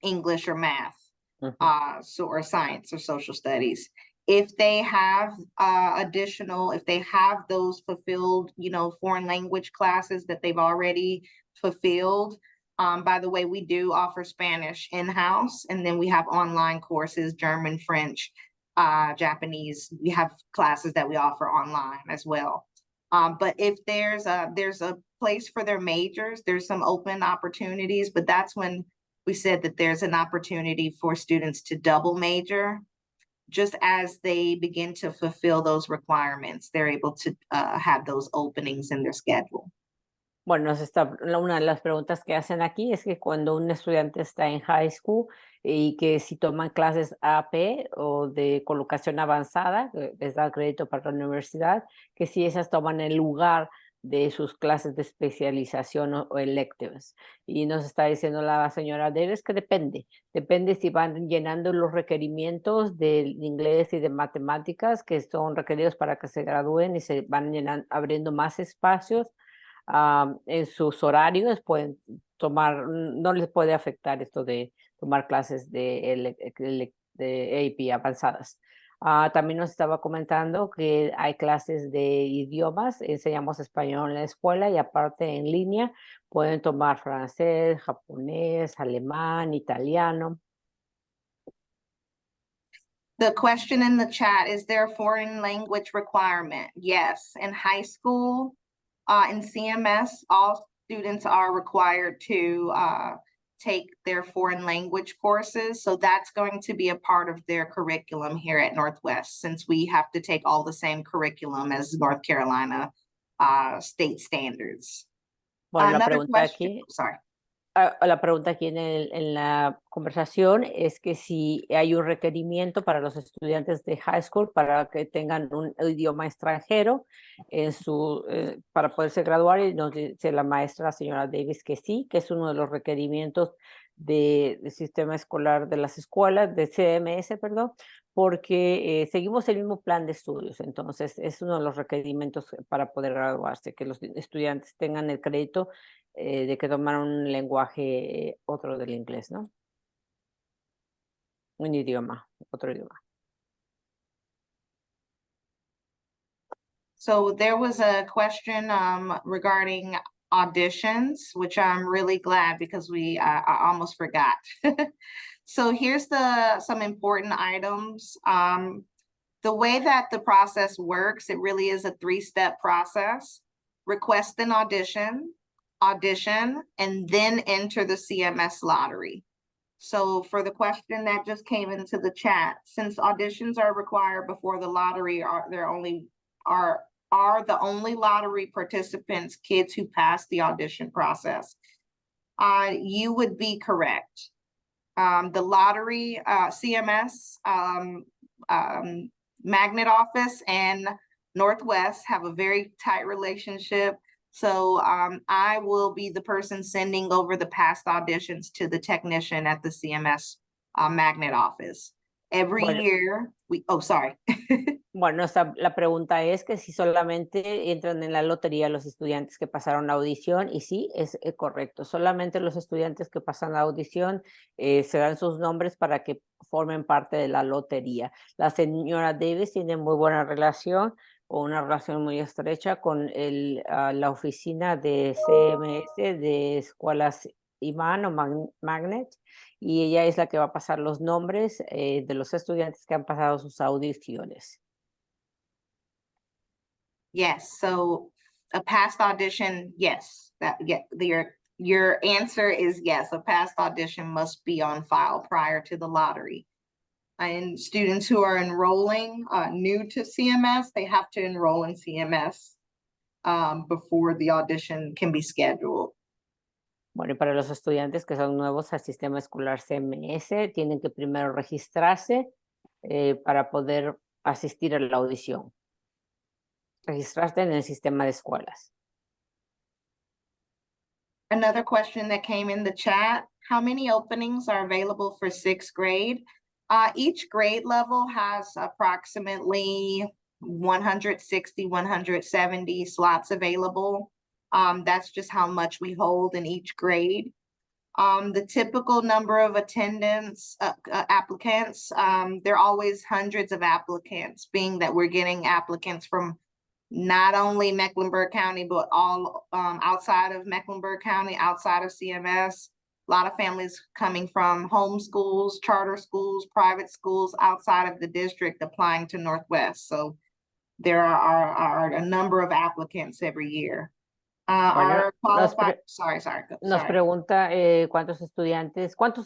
English or math, or science or social studies. If they have if they have those fulfilled, foreign language classes that they've already fulfilled. By the way, we do offer Spanish in-house, and then we have online courses, German, French, Japanese. We have classes that we offer online as well. But if there's a place for their majors, there's some open opportunities, but that's when we said that there's an opportunity for students to double major. Just as they begin to fulfill those requirements, they're able to have those openings in their schedule. Bueno, una de las preguntas que hacen aquí es que cuando un estudiante está en high school y que si toman clases AP o de colocación avanzada, les da crédito para la universidad, que si esas toman el lugar de sus clases de especialización o electives. Y nos está diciendo la señora Davis que depende si van llenando los requerimientos de inglés y de matemáticas que son requeridos para que se gradúen y se van abriendo más espacios. En sus horarios pueden tomar, no les puede afectar esto de tomar clases de AP avanzadas. También nos estaba comentando que hay clases de idiomas, enseñamos español en la escuela y aparte en línea pueden tomar francés, japonés, alemán, italiano. The question in the chat, is there a foreign language requirement? Yes, in high school, in CMS, all students are required to take their foreign language courses. So that's going to be a part of their curriculum here at Northwest, since we have to take all the same curriculum as North Carolina state standards. Bueno, la Another pregunta question, aquí, sorry. la pregunta aquí en la conversación es que si hay un requerimiento para los estudiantes de high school para que tengan un idioma extranjero en para poderse graduar, y nos dice la maestra, la señora Davis, que sí, que es uno de los requerimientos del sistema escolar de las escuelas, de CMS, perdón, porque seguimos el mismo plan de estudios. Entonces, es uno de los requerimientos para poder graduarse, que los estudiantes tengan el crédito de que tomaron un lenguaje otro del inglés, ¿no? Un idioma, otro idioma. So there was a question regarding auditions, which I'm really glad because I almost forgot. So here's some important items. The way that the process works, it really is a 3-step process. Request an audition, and then enter the CMS lottery. So for the question that just came into the chat, since auditions are required before the lottery, are the only lottery participants kids who pass the audition process? You would be correct. The lottery, CMS, magnet office and Northwest have a very tight relationship. So I will be the person sending over the past auditions to the technician at the CMS magnet office. Every year, sorry. Bueno, la pregunta es que si solamente entran en la lotería los estudiantes que pasaron la audición, y sí, es correcto. Solamente los estudiantes que pasan la audición se dan sus nombres para que formen parte de la lotería. La señora Davis tiene muy buena relación o una relación muy estrecha con la oficina de CMS de escuelas IMAN o Magnet, y ella es la que va a pasar los nombres de los estudiantes que han pasado sus audiciones. Yes, so a past audition, yes, your answer is yes, a past audition must be on file prior to the lottery. And students who are enrolling new to CMS, they have to enroll in CMS before the audition can be scheduled. Bueno, y para los estudiantes que son nuevos al sistema escolar CMS, tienen que primero registrarse para poder asistir a la audición. Registrarte en el sistema de escuelas. Another question that came in the chat, how many openings are available for 6th grade? Each grade level has approximately 160, 170 slots available. That's just how much we hold in each grade. The typical number of applicants, there are always hundreds of applicants, being that we're getting applicants from not only Mecklenburg County, but all outside of Mecklenburg County, outside of CMS. A lot of families coming from home schools, charter schools, private schools outside of the district applying to Northwest. So there are a number of applicants every year. Bueno, nos sorry. pregunta cuántos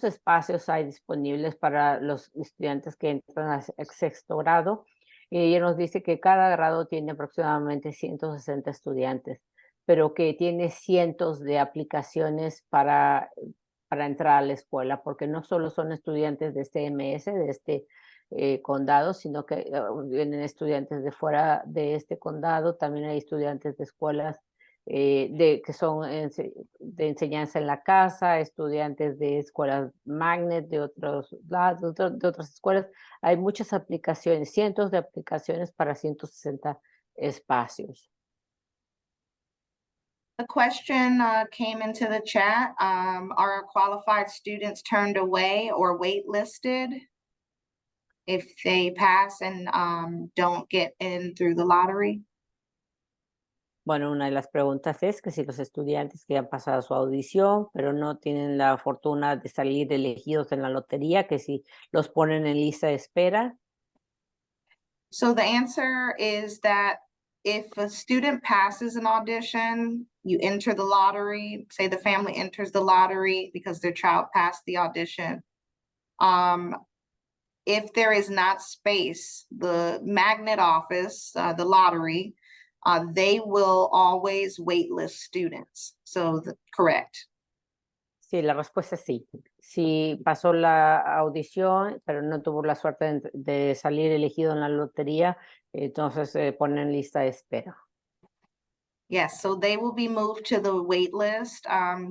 espacios hay disponibles para los estudiantes que entran a sexto grado. Y ella nos dice que cada grado tiene aproximadamente 160 estudiantes, pero que tiene cientos de aplicaciones para entrar a la escuela, porque no solo son estudiantes de CMS, de este condado, sino que vienen estudiantes de fuera de este condado. También hay estudiantes de escuelas que son de enseñanza en la casa, estudiantes de escuelas magnet de otros lados, de otras escuelas. Hay muchas aplicaciones, cientos de aplicaciones para 160 espacios. The question came into the chat. Are qualified students turned away or waitlisted? if they pass and don't get in through the lottery? Bueno, una de las preguntas es que si los estudiantes que han pasado su audición, pero no tienen la fortuna de salir elegidos en la lotería, que si los ponen en lista de espera. So the answer is that if a student passes an audition, you enter the lottery, say the family enters the lottery because their child passed the audition. If there is not space, the magnet office, the lottery, they will always waitlist students. So correct. Sí, la respuesta es sí. Si pasó la audición, pero no tuvo la suerte de salir elegido en la lotería, entonces ponen en lista de espera. Yes, so they will be moved to the wait list.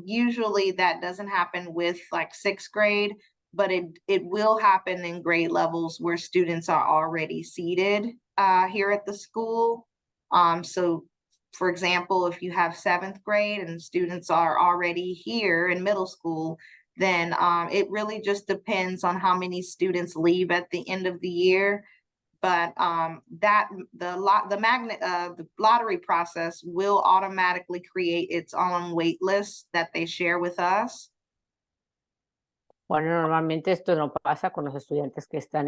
Usually that doesn't happen with like sixth grade, but it will happen in grade levels where students are already seated here at the school. So for example, if you have seventh grade and students are already here in middle school, then it really just depends on how many students leave at the end of the year. But the lottery process will automatically create its own wait list that they share with us. Bueno, normalmente esto no pasa con los estudiantes que están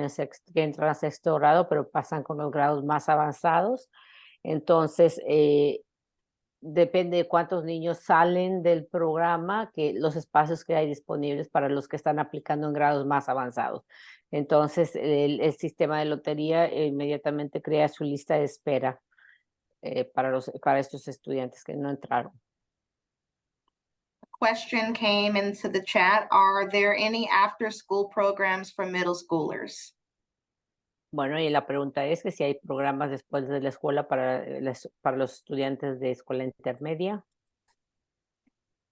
que entran a sexto grado, pero pasan con los grados más avanzados. Entonces, depende de cuántos niños salen del programa, que los espacios que hay disponibles para los que están aplicando en grados más avanzados. Entonces, el sistema de lotería inmediatamente crea su lista de espera para estos estudiantes que no entraron. Question came into the chat. Are there any after-school programs for middle schoolers? Bueno, y la pregunta es que si hay programas después de la escuela para los estudiantes de escuela intermedia.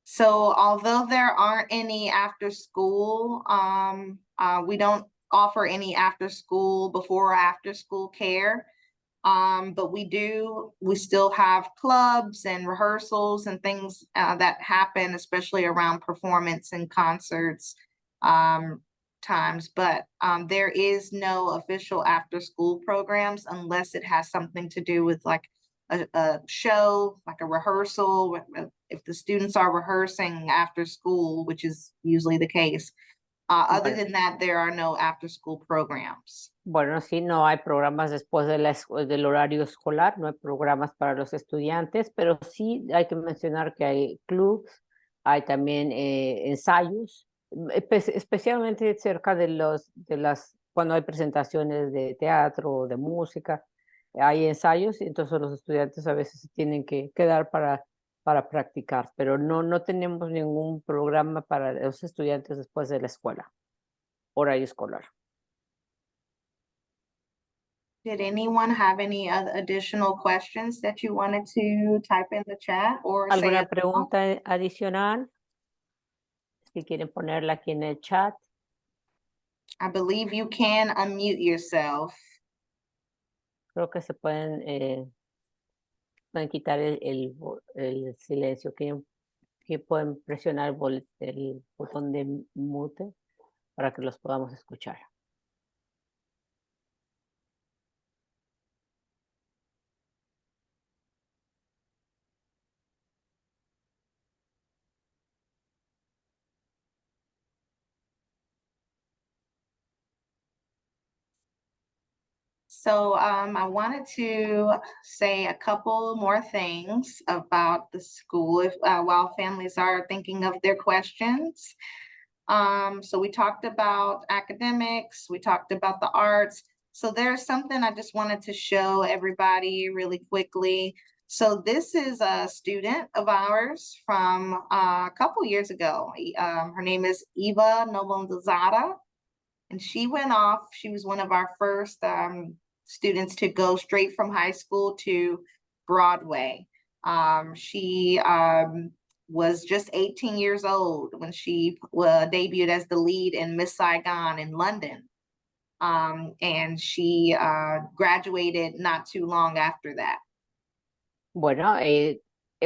So although there aren't any after school, we don't offer any after school, before or after school care. But we still have clubs and rehearsals and things that happen, especially around performance and concerts times. But there is no official after school programs unless it has something to do with like a show, like a rehearsal. If the students are rehearsing after school, which is usually the case. Other than that, there are no after school programs. Bueno, sí, no hay programas después del horario escolar, no hay programas para los estudiantes, pero sí hay que mencionar que hay clubs, hay también ensayos, especialmente cerca cuando hay presentaciones de teatro o de música, hay ensayos y entonces los estudiantes a veces tienen que quedar para practicar, pero no tenemos ningún programa para los estudiantes después de la escuela, horario escolar. Did anyone have any other additional questions that you wanted to type in the chat or say? ¿Alguna pregunta adicional? Si quieren ponerla aquí en el chat. I believe you can unmute yourself. Creo que se pueden quitar el silencio, que pueden presionar el botón de mute para que los podamos escuchar. So I wanted to say a couple more things about the school while families are thinking of their questions. So we talked about academics, we talked about the arts. So there's something I just wanted to show everybody really quickly. So this is a student of ours from a couple years ago. Her name is Eva Novondazada, and she went off. She was one of our first students to go straight from high school to Broadway. She was just 18 years old when she debuted as the lead in Miss Saigon in London. And she graduated not too long after that. Bueno,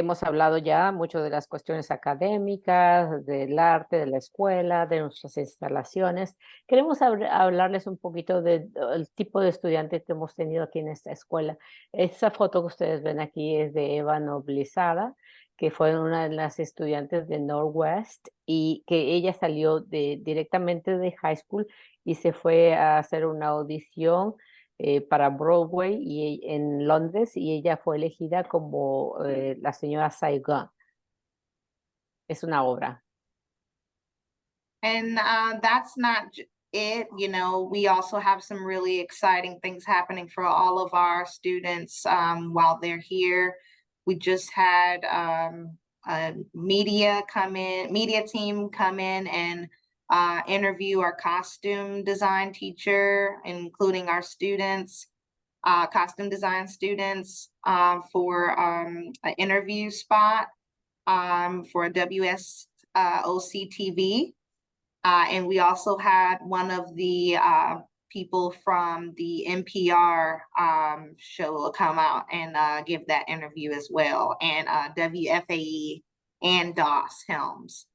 hemos hablado ya mucho de las cuestiones académicas, del arte, de la escuela, de nuestras instalaciones. Queremos hablarles un poquito del tipo de estudiantes que hemos tenido aquí en esta escuela. Esa foto que ustedes ven aquí es de Eva Noblizada, que fue una de las estudiantes de Northwest y que ella salió directamente de high school y se fue a hacer una audición para Broadway en Londres y ella fue elegida como la señora Saigon. Es una obra. And that's not it. You know, we also have some really exciting things happening for all of our students while they're here. We just had a media team come in and interview our costume design teacher, including our students, costume design students for an interview spot for a WSOC TV. And we also had one of the people from the NPR show come out and give that interview as well. And WFAE and DOS Helms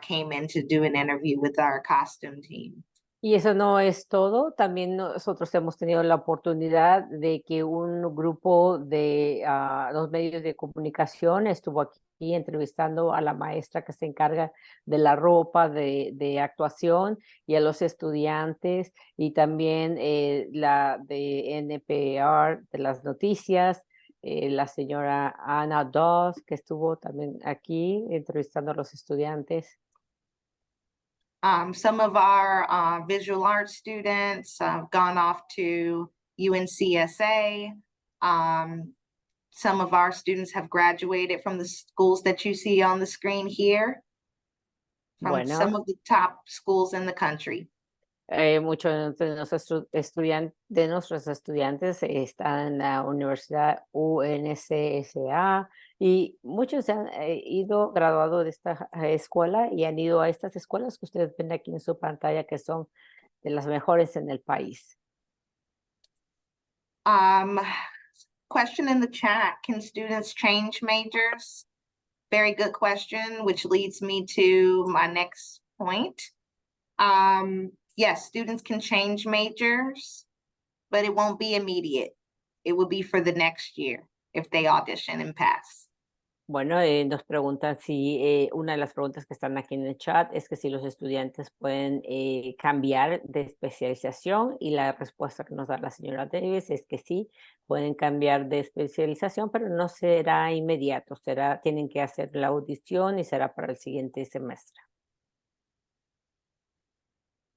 came in to do an interview with our costume team. Y eso no es todo. También nosotros hemos tenido la oportunidad de que un grupo de los medios de comunicación estuvo aquí entrevistando a la maestra que se encarga de la ropa de actuación y a los estudiantes y también la de NPR de las noticias, la señora Anna Dawes que estuvo también aquí entrevistando a los estudiantes. Some of our visual arts students have gone off to UNCSA. Some of our students have graduated from the schools that you see on the screen here, from some of the top schools in the country. Muchos de nuestros estudiantes están en la Universidad UNCSA y muchos han ido graduados de esta escuela y han ido a estas escuelas que ustedes ven aquí en su pantalla que son de las mejores en el país. Question in the chat, can students change majors? Very good question, which leads me to my next point. Yes, students can change majors, but it won't be immediate. It will be for the next year if they audition and pass. Bueno, nos preguntan si una de las preguntas que están aquí en el chat es que si los estudiantes pueden cambiar de especialización y la respuesta que nos da la señora Davis es que sí, pueden cambiar de especialización, pero no será inmediato, tienen que hacer la audición y será para el siguiente semestre.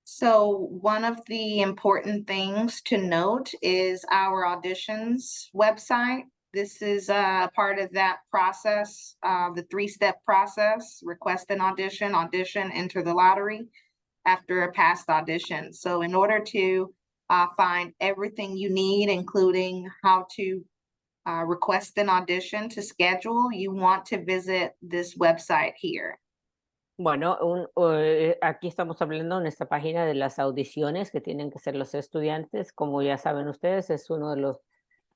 So one of the important things to note is our auditions website. This is part of that process, the 3-step process: request an audition, enter the lottery after a past audition. So in order to find everything you need, including how to request an audition to schedule, you want to visit this website here. Bueno, aquí estamos hablando en esta página de las audiciones que tienen que hacer los estudiantes. Como ya saben ustedes, es uno de los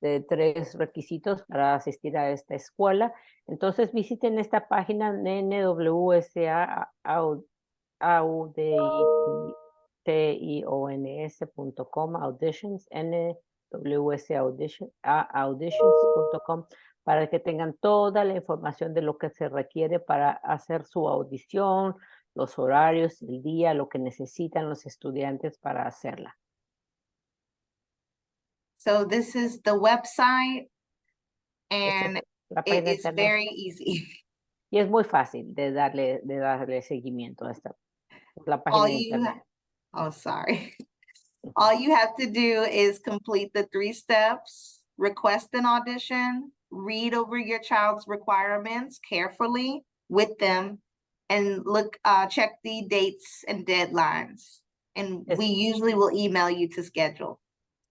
3 requisitos para asistir a esta escuela. Entonces visiten esta página nwsaauditions.com, auditions, nwsaauditions.com, para que tengan toda la información de lo que se requiere para hacer su audición, los horarios, el día, lo que necesitan los estudiantes para hacerla. So this is the website, and it is very easy. Y es muy fácil de darle seguimiento a la página de internet. Oh, sorry. All you have to do is complete the 3 steps, request an audition, read over your child's requirements carefully with them, and check the dates and deadlines. And we usually will email you to schedule.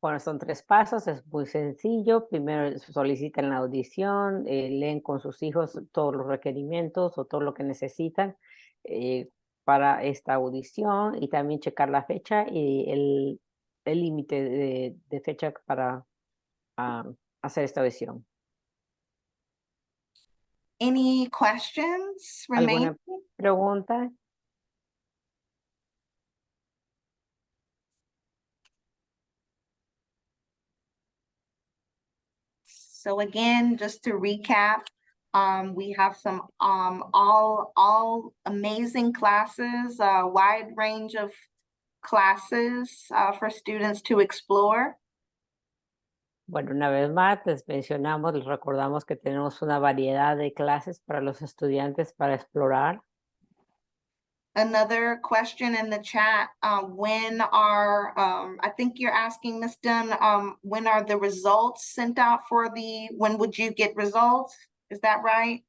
Bueno, son 3 pasos, es muy sencillo. Primero solicitan la audición, leen con sus hijos todos los requerimientos o todo lo que necesitan para esta audición y también checar la fecha y el límite de fecha para hacer esta audición. Any questions ¿Alguna remaining? pregunta? So again, just to recap, we have some all amazing classes, a wide range of classes for students to explore. Bueno, una vez más les mencionamos, les recordamos que tenemos una variedad de clases para los estudiantes para explorar. Another question in the chat, when are, I think you're asking, Ms. Dunn, when are the results sent out for when would you get results? Is that right?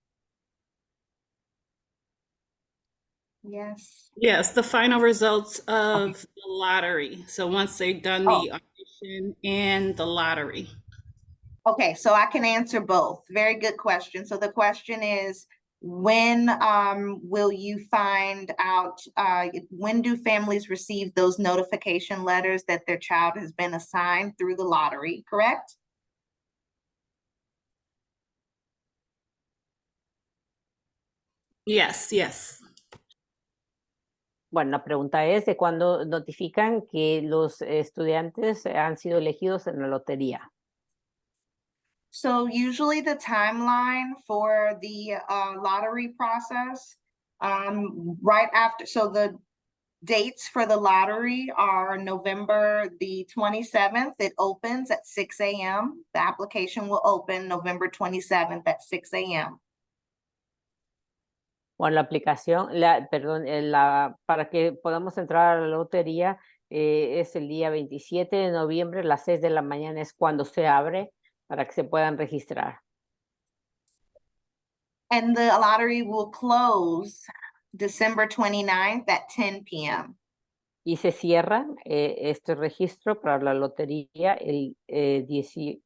Yes. Yes, the final results of the lottery. So once they've done the audition and the lottery. Okay, so I can answer both. Very good question. So the question is, when will you find out, when do families receive those notification letters that their child has been assigned through the lottery, correct? Yes, yes. Bueno, la pregunta es de cuándo notifican que los estudiantes han sido elegidos en la lotería. So usually the timeline for the lottery process, right after, so the dates for the lottery are November the 27th. It opens at 6 a.m. The application will open November 27th at 6 a.m. Bueno, la aplicación, perdón, para que podamos entrar a la lotería es el día 27 de noviembre, las 6 de la mañana es cuando se abre para que se puedan registrar. And the lottery will close December 29th at 10 p.m. Y se cierra este registro para la lotería el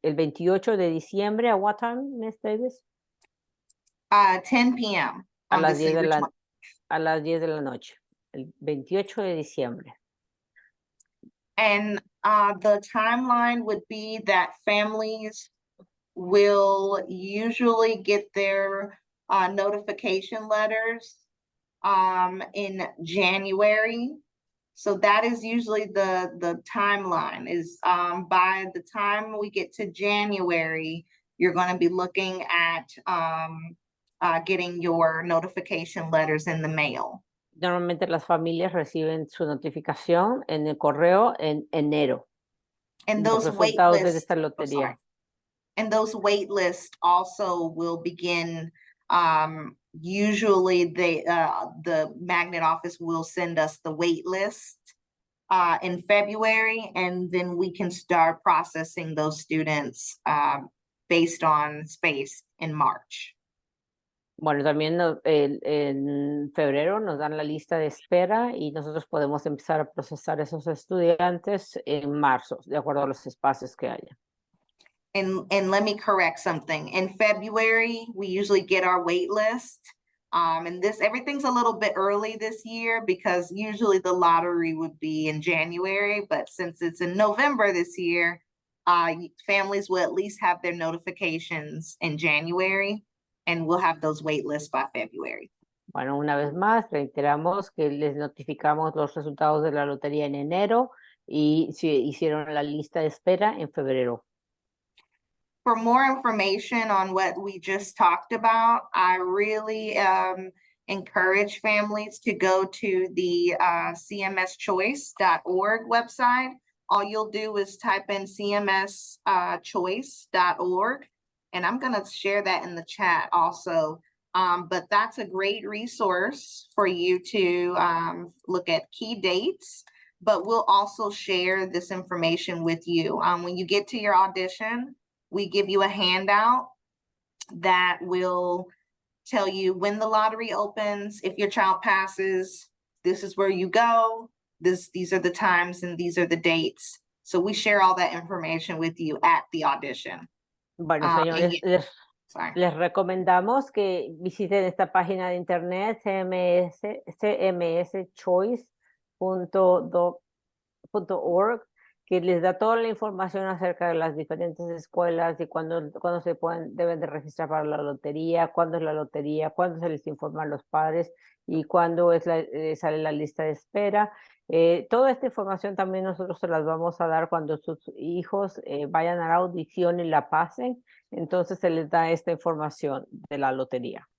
28 de diciembre. ¿A what time, Ms. Davis? 10 p.m. A on las 10 December 20th. a las 10 de la noche, el 28 de diciembre. And the timeline would be that families will usually get their notification letters in January. So that is usually the timeline is by the time we get to January, you're going to be looking at getting your notification letters in the mail. Normalmente las familias reciben su notificación en el correo en enero. And Los those wait resultados de lists, esta lotería. and those wait lists also will begin. Usually the magnet office will send us the wait list in February, and then we can start processing those students based on space in March. Bueno, también en febrero nos dan la lista de espera y nosotros podemos empezar a procesar esos estudiantes en marzo, de acuerdo a los espacios que haya. And let me correct something. In February, we usually get our wait list. And everything's a little bit early this year because usually the lottery would be in January, but since it's in November this year, families will at least have their notifications in January, and we'll have those wait lists by February. Bueno, una vez más, reiteramos que les notificamos los resultados de la lotería en enero y se hicieron la lista de espera en febrero. For more information on what we just talked about, I really encourage families to go to the cmschoice.org website. All you'll do is type in cmschoice.org, and I'm going to share that in the chat also. But that's a great resource for you to look at key dates, but we'll also share this information with you. When you get to your audition, we give you a handout that will tell you when the lottery opens. If your child passes, this is where you go. These are the times and these are the dates. So we share all that information with you at the audition. Bueno, señores, les recomendamos que visiten esta página de internet cmschoice.org que les da toda la información acerca de las diferentes escuelas y cuándo deben de registrar para la lotería, cuándo es la lotería, cuándo se les informa a los padres y cuándo sale la lista de espera. Toda esta información también nosotros se las vamos a dar cuando sus hijos vayan a la audición y la pasen. Entonces se les da esta información de la lotería.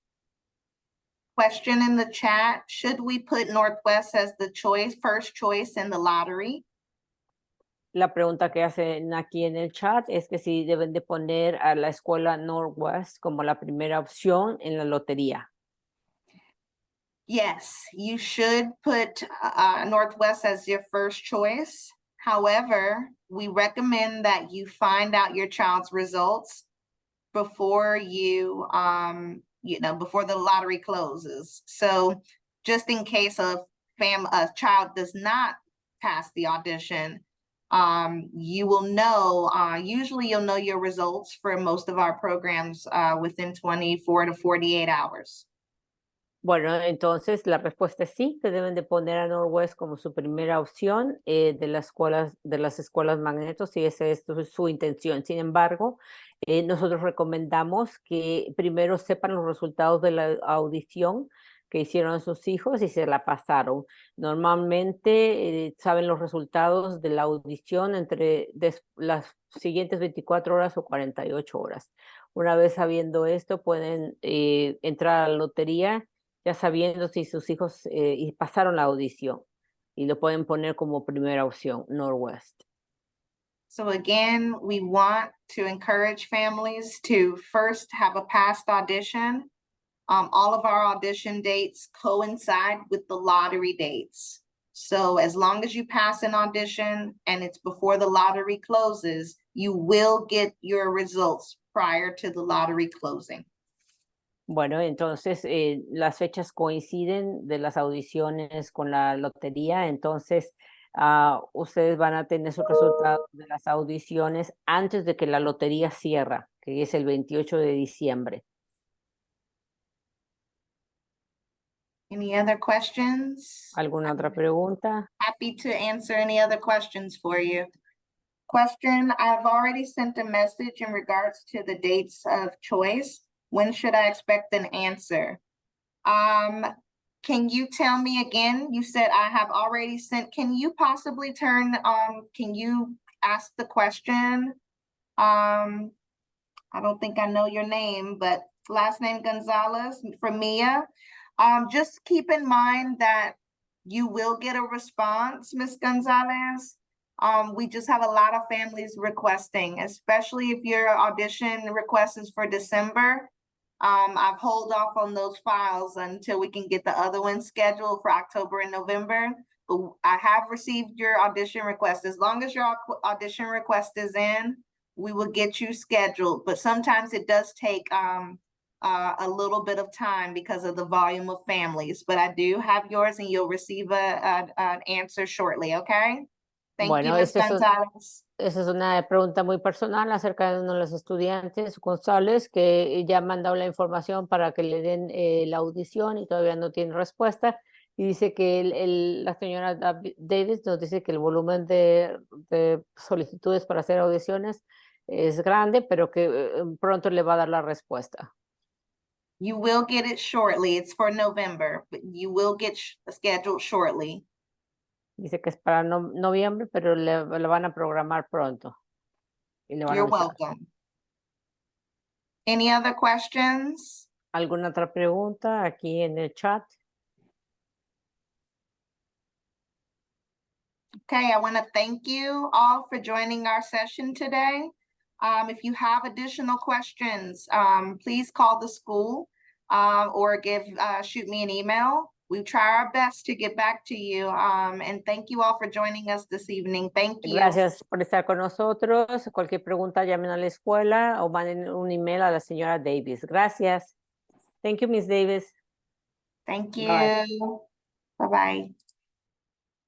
Question in the chat, should we put Northwest as the first choice in the lottery? La pregunta que hacen aquí en el chat es que si deben de poner a la escuela Northwest como la primera opción en la lotería. Yes, you should put Northwest as your first choice. However, we recommend that you find out your child's results before before the lottery closes. So just in case a child does not pass the audition, you will know, usually you'll know your results for most of our programs within 24 to 48 hours. Bueno, entonces la respuesta es sí, que deben de poner a Northwest como su primera opción de las escuelas magnetos, si esa es su intención. Sin embargo, nosotros recomendamos que primero sepan los resultados de la audición que hicieron sus hijos y se la pasaron. Normalmente saben los resultados de la audición entre las siguientes 24 horas o 48 horas. Una vez sabiendo esto, pueden entrar a la lotería ya sabiendo si sus hijos pasaron la audición y lo pueden poner como primera opción, Northwest. So again, we want to encourage families to first have a past audition. All of our audition dates coincide with the lottery dates. So as long as you pass an audition and it's before the lottery closes, you will get your results prior to the lottery closing. Bueno, entonces las fechas coinciden de las audiciones con la lotería, entonces ustedes van a tener sus resultados de las audiciones antes de que la lotería cierra, que es el 28 de diciembre. Any other questions? ¿Alguna otra pregunta? Happy to answer any other questions for you. Question, I've already sent a message in regards to the dates of choice. When should I expect an answer? Can you tell me again? You said I have already sent. Can you possibly can you ask the question? I don't think I know your name, but last name Gonzalez from Mia. Just keep in mind that you will get a response, Ms. Gonzalez. We just have a lot of families requesting, especially if your audition request is for December. I've held off on those files until we can get the other ones scheduled for October and November. But I have received your audition request. As long as your audition request is in, we will get you scheduled. But sometimes it does take a little bit of time because of the volume of families. But I do have yours and you'll receive an answer shortly, okay? Thank you, Ms. Gonzalez. Esa es una pregunta muy personal acerca de uno de los estudiantes, González, que ya ha mandado la información para que le den la audición y todavía no tiene respuesta. Y dice que la señora Davis nos dice que el volumen de solicitudes para hacer audiciones es grande, pero que pronto le va a dar la respuesta. You will get it shortly. It's for November, but you will get scheduled shortly. Dice que es para noviembre, pero le van a programar pronto. Y le van You're a avisar. welcome. Any other questions? ¿Alguna otra pregunta aquí en el chat? Okay, I want to thank you all for joining our session today. If you have additional questions, please call the school or shoot me an email. We try our best to get back to you. And thank you all for joining us this evening. Thank you. Gracias por estar con nosotros. Cualquier pregunta, llamen a la escuela o manden un email a la señora Davis. Gracias. Thank you, Miss Davis. Thank you. Bye. Bye-bye.